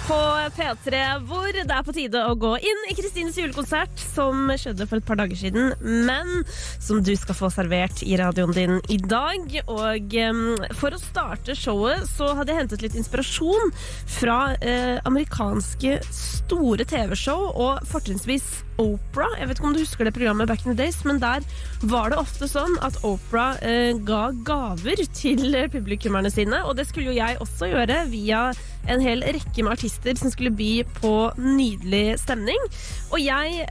på P3, hvor det på tide å gå inn I Kristines julekonsert, som skjedde for et par dager siden, men som du skal få servert I radioen din I dag. Og for å starte showet så hadde jeg hentet litt inspirasjon fra amerikanske store TV-show, og fortrinnsvis Oprah. Jeg vet ikke om du husker det programmet Back in the Days, men der var det ofte sånn at Oprah ga gaver til publikummerne sine, og det skulle jo jeg også gjøre via en hel rekke med artister som skulle by på nydelig stemning. Og jeg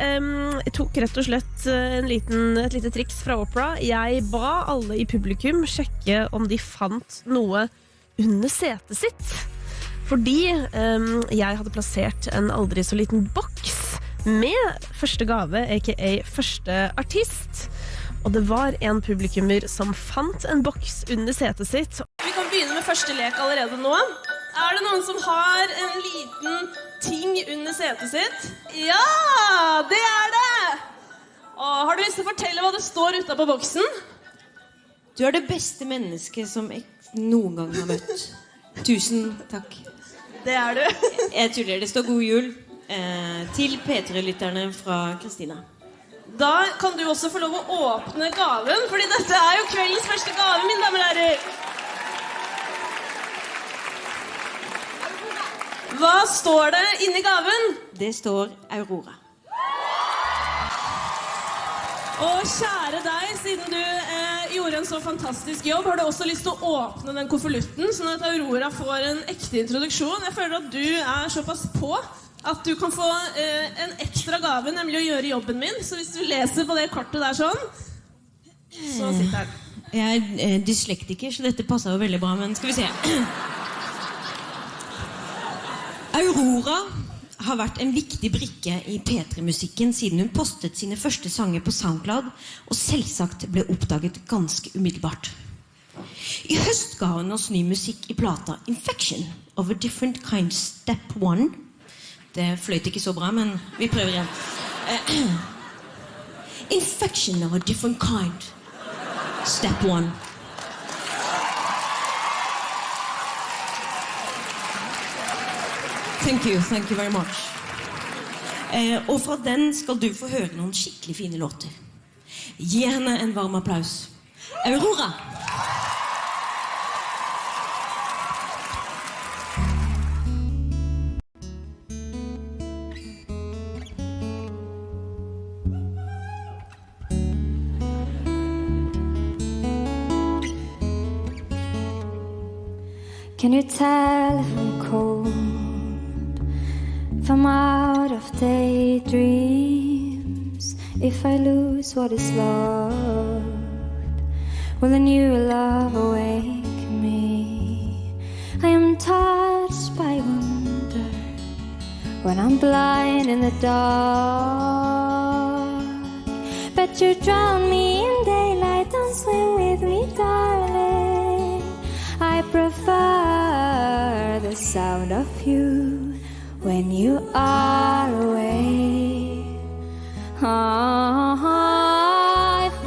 tok rett og slett et lite triks fra Oprah. Jeg ba alle I publikum sjekke om de fant noe under setet sitt. Fordi jeg hadde plassert en aldri så liten boks med første gave, a.k.a. første artist. Og det var en publikummer som fant en boks under setet sitt. Vi kan begynne med første lek allerede nå. Er det noen som har en liten ting under setet sitt? Ja, det er det! Og har du lyst til å fortelle hva det står utenpå på boksen? Du er det beste mennesket som jeg noen gang har møtt. Tusen takk. Det er du. Jeg tuller, det står god jul til P3-lytterne fra Kristina. Da kan du også få lov å åpne gaven, fordi dette er jo kveldens første gave, mine damer og herrer. Hva står det inni gaven? Det står Aurora. Og kjære deg, siden du gjorde en så fantastisk jobb, har du også lyst til å åpne den konvolutten, sånn at Aurora får en ekte introduksjon. Jeg føler at du er såpass på at du kan få en ekstra gave, nemlig å gjøre jobben min. Så hvis du leser på det kortet der sånn, så sitter den. Jeg er dyslektiker, så dette passer jo veldig bra, men skal vi se. Aurora har vært en viktig brikke I P3-musikken siden hun postet sine første sanger på SoundCloud, og selvsagt ble oppdaget ganske umiddelbart. I høst ga hun oss ny musikk I plata Infection of a Different Kind Step 1. Det fløyt ikke så bra, men vi prøver igjen. Infection of a Different Kind Step 1. Thank you very much. Og fra den skal du få høre noen skikkelig fine låter. Gi henne en varm applaus. Aurora! Can you tell if I'm cold? If I'm out of daydreams, if I lose what is loved, will a new love awaken me? I am touched by wonder when I'm blind in the dark. But you drown me in daylight, don't swim with me, darling. I prefer the sound of you when you are away. If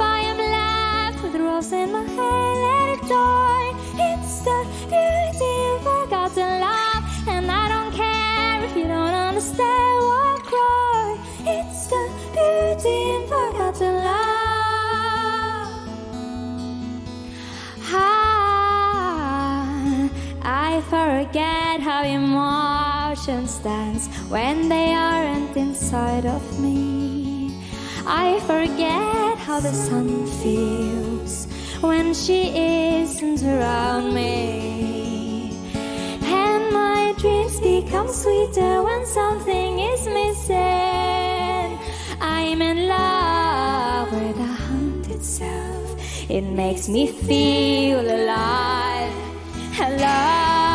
I am left with a rose in my hand, let it die. It's the beauty of forgotten love, and I don't care if you don't understand or cry. It's the beauty of forgotten love. I forget how emotions dance when they aren't inside of me. I forget how the sun feels when she isn't around me. And my dreams become sweeter when something is missing. I'm in love with the hunt itself. It makes me feel alive, alive.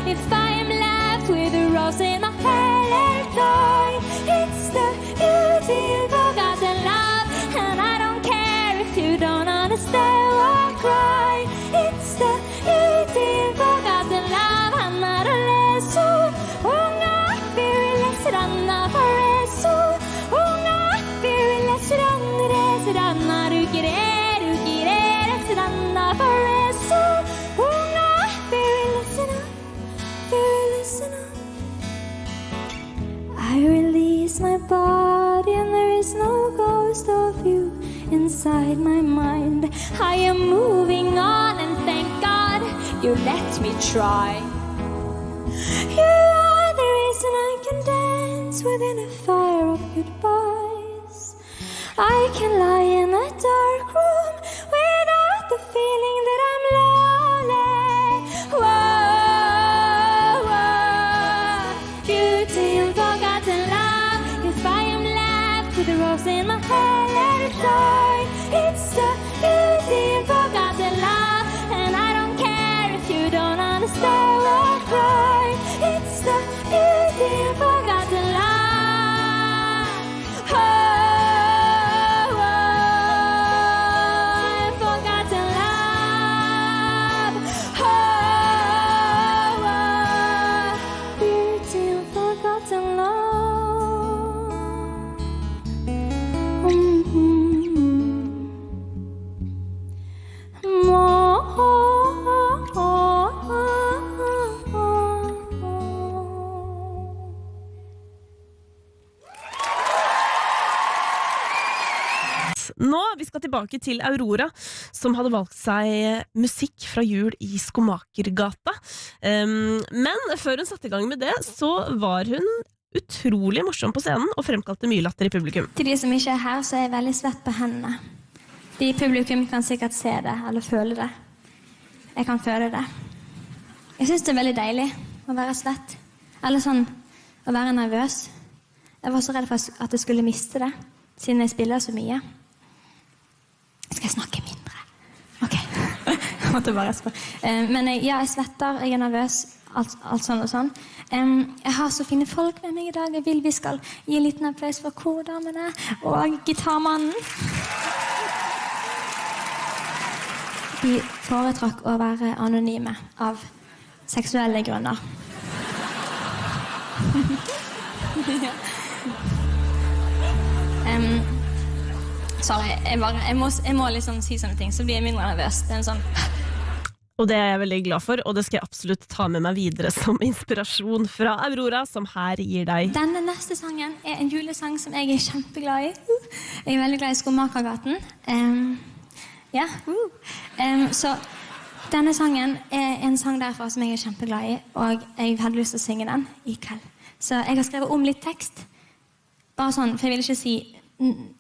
If I'm left with a rose in my hair, let it die. It's the beauty of forgotten love, and I don't care if you don't understand or cry. It's the beauty of forgotten love. I'm not a lesson, unga fearless ranna foreso, unga fearless ranna rukire ranna foreso, unga loosen up. I release my body and there is no ghost of you inside my mind. I am moving on and thank God you let me try. You are the reason I can dance within a fire of goodbyes. I can lie in a dark room without the feeling that I'm lonely. Whoa, whoa. Beauty and forgotten love. If I am left with a rose in my hair, let it fly. It's the beauty and forgotten love, and I don't care if you don't understand or cry. It's the beauty and forgotten love. Oh, oh, and forgotten love. Oh, oh, beauty and forgotten love. Nå, vi skal tilbake til Aurora, som hadde valgt seg musikk fra jul i Skomakergata. Men før hun satte i gang med det, så var hun utrolig morsom på scenen og fremkalte mye latter i publikum. Til de som ikke er her, så er jeg veldig svett på hendene. De i publikum kan sikkert se det, eller føle det. Jeg kan føle det. Jeg synes det er veldig deilig å være svett. Eller sånn, å være nervøs. Jeg var så redd for at jeg skulle miste det, siden jeg spiller så mye. Skal jeg snakke mindre? Ok, jeg måtte bare spørre. Men jeg svetter, jeg er nervøs, alt sånn og sånn. Jeg har så fine folk med meg i dag. Jeg vil vi skal gi en liten applaus for kordamene og gitarmannen. De foretrakk å være anonyme av seksuelle grunner. Sorry, jeg må liksom si sånne ting, så blir jeg mindre nervøs. Det er en sånn... Og det er jeg veldig glad for, og det skal jeg absolutt ta med meg videre som inspirasjon fra Aurora, som her gir deg. Denne neste sangen er en julesang som jeg er kjempeglad i. Jeg er veldig glad i Skomakergaten. Så denne sangen er en sang derfra som jeg er kjempeglad i, og jeg hadde lyst til å synge den i kveld. Så jeg har skrevet om litt tekst. Bare sånn, for jeg vil ikke si...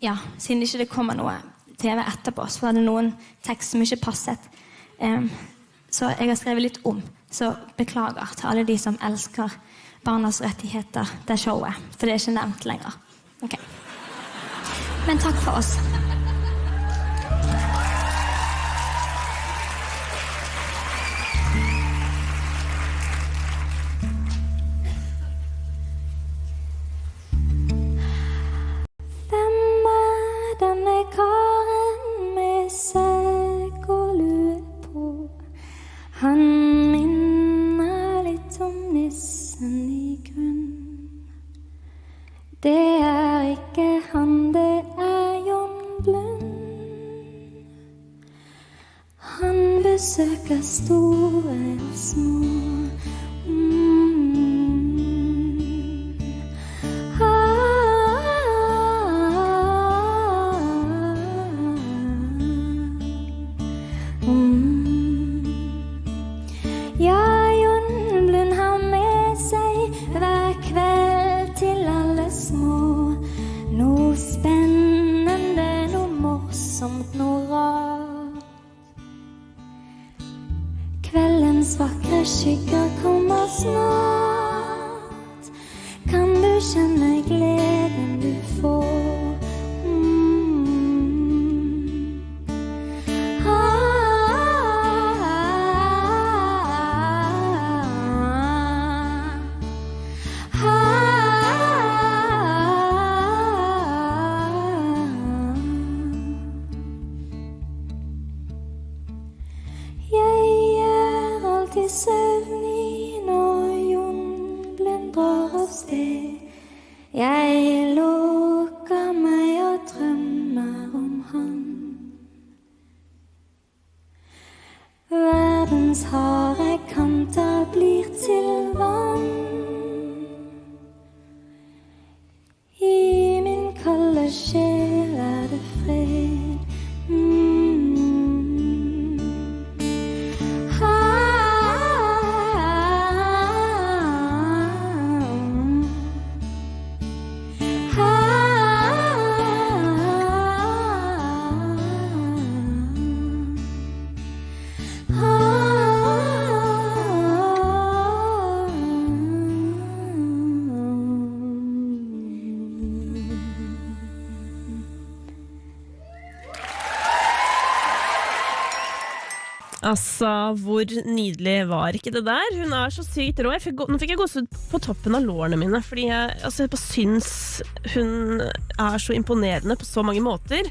Ja, siden ikke det kommer noe TV etterpå, så var det noen tekst som ikke passet. Så jeg har skrevet litt om. Så beklager til alle de som elsker barnas rettigheter, det showet. For det er ikke nevnt lenger. Ok. Men takk for oss. Denne karen med sekk og lue på, han minner litt om nissen i grunn. Det er ikke han, det er Jon Blund. Han besøker store og små. Altså, hvor nydelig var ikke det der? Hun så sykt rå. Nå fikk jeg gåsehud på toppen av lårene mine, fordi jeg bare syns hun så imponerende på så mange måter.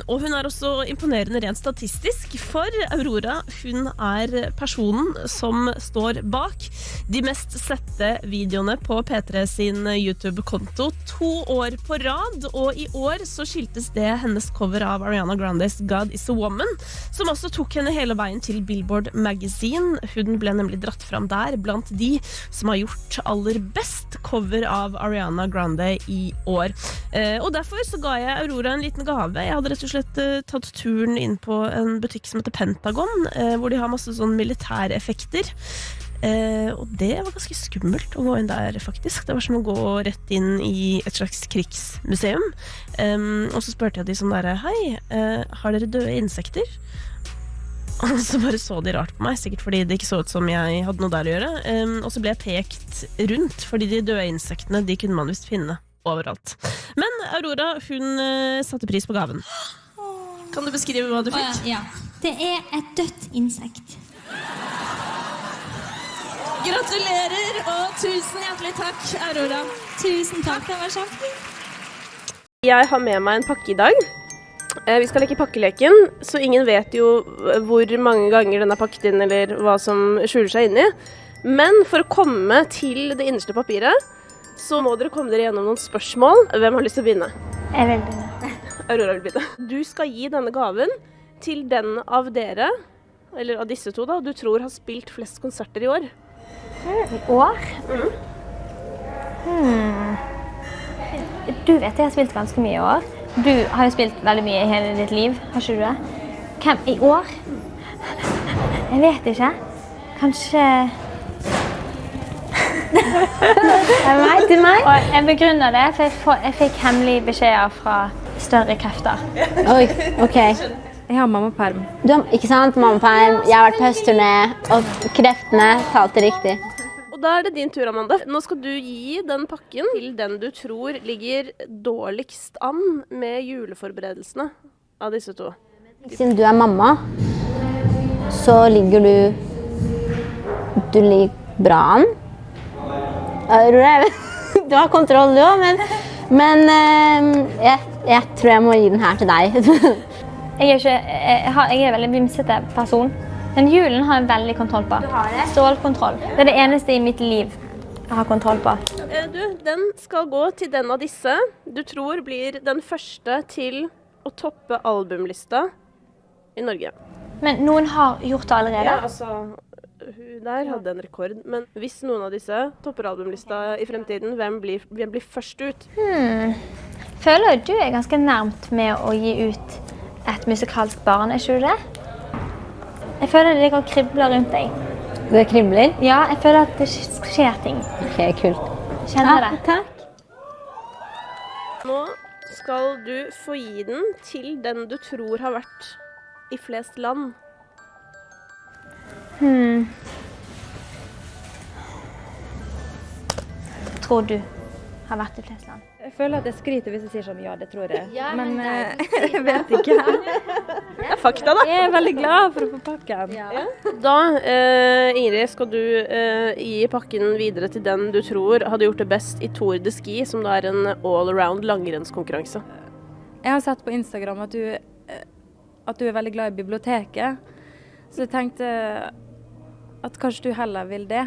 Og hun også imponerende rent statistisk, for Aurora, hun personen som står bak de mest sette videoene på P3 sin YouTube-konto 2 år på rad, og i år så skiltes det hennes cover av Ariana Grandes God is a Woman, som også tok henne hele veien til Billboard Magazine. Hun ble nemlig dratt fram der blant de som har gjort aller best cover av Ariana Grande i år. Og derfor så ga jeg Aurora en liten gave. Jeg hadde rett og slett tatt turen inn på en butikk som heter Pentagon, hvor de har masse sånn militæreffekter. Og det var ganske skummelt å gå inn der, faktisk. Det var som å gå rett inn i et slags krigsmuseum. Og så spurte jeg de sånn der: hei, har dere døde insekter? Og så bare så de rart på meg, sikkert fordi det ikke så ut som jeg hadde noe der å gjøre. Og så ble jeg pekt rundt, fordi de døde insektene, de kunne man visst finne overalt. Men Aurora, hun satte pris på gaven. Kan du beskrive hva du fikk? Ja. Det et dødt insekt. Gratulerer, og tusen hjertelig takk, Aurora. Tusen takk, det var kjempe. Jeg har med meg en pakke i dag. Vi skal leke pakkeleken, så ingen vet jo hvor mange ganger den pakket inn, eller hva som skjuler seg inni. Men for å komme til det innerste papiret, så må dere komme dere gjennom noen spørsmål. Hvem har lyst til å begynne? Jeg vil begynne. Aurora vil begynne. Du skal gi denne gaven til den av dere, eller av disse to da, du tror har spilt flest konserter i år. I år? Du vet jeg har spilt ganske mye i år. Du har jo spilt veldig mye i hele ditt liv, har ikke du det? Hvem i år? Jeg vet ikke. Kanskje... Jeg vet ikke meg. Og jeg begrunner det, for jeg fikk hemmelige beskjeder fra større krefter. Oi, ok. Jeg har mammaperm. Du har, ikke sant, mammaperm. Jeg har vært på høstturné, og kreftene talte riktig. Og da det din tur, Amanda. Nå skal du gi den pakken til den du tror ligger dårligst an med juleforberedelsene av disse to. Siden du mamma, så ligger du ligger bra an. Du har kontroll du også, men jeg tror jeg må gi den her til deg. Jeg en veldig vimsete person. Men julen har jeg veldig kontroll på. Du har det? Stålkontroll. Det det eneste i mitt liv jeg har kontroll på. Den skal gå til den av disse du tror blir den første til å toppe albumlista i Norge. Men noen har gjort det allerede? Ja, altså, hun der hadde en rekord. Men hvis noen av disse topper albumlista i fremtiden, hvem blir først ut? Føler du ganske nærmt med å gi ut et musikalsk barn, ikke du det? Jeg føler det ligger og kribler rundt deg. Det kribler? Ja, jeg føler at det skjer ting. Ok, kult. Kjenner det? Takk. Nå skal du få gi den til den du tror har vært i flest land. Tror du har vært i flest land? Jeg føler at jeg skryter hvis jeg sier sånn, ja, det tror jeg. Ja, men jeg vet ikke. Det fakta, da. Jeg veldig glad for å få pakken. Ja. Da, Ingrid, skal du gi pakken videre til den du tror hadde gjort det best i Tour de Ski, som da en all-around langrennskonkurranse. Jeg har sett på Instagram at du veldig glad i biblioteket, så jeg tenkte at kanskje du heller vil det,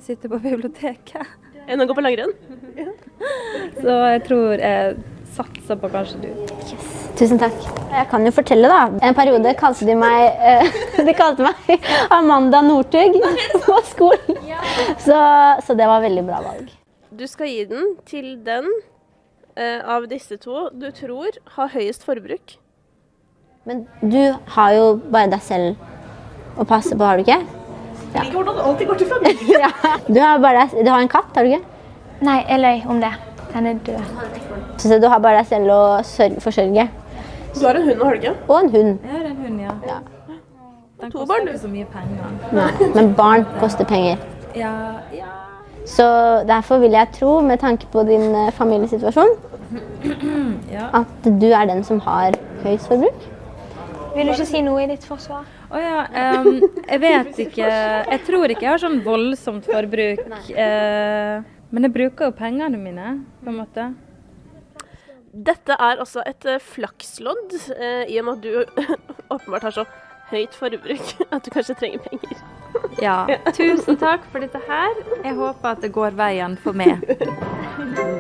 sitte på biblioteket. Enn å gå på langrenn? Ja. Så jeg tror jeg satser på kanskje du. Yes. Tusen takk. Jeg kan jo fortelle da. En periode kalte de meg Amanda Northug på skolen. Så det var veldig bra valg. Du skal gi den til den av disse to du tror har høyest forbruk. Men du har jo bare deg selv å passe på, har du ikke? Ja. Hvordan alltid går til familie. Ja. Du har en katt, har du ikke? Nei, jeg løy om det. Den død. Så du har bare deg selv å forsørge? Du har en hund, har du ikke? Og en hund. Jeg har en hund, ja. Den To koster barn, ikke så mye penger. Nei, men barn koster penger. Ja. Så derfor vil jeg tro, med tanke på din familiesituasjon, at du den som har høyest forbruk. Vil du ikke si noe i ditt forsvar? Jeg vet ikke. Jeg tror ikke jeg har sånn voldsomt forbruk. Men jeg bruker jo pengene mine, på en måte. Dette er altså et flakslodd, i og med at du åpenbart har så høyt forbruk at du kanskje trenger penger. Ja, tusen takk for dette her. Jeg håper at det går veien for meg.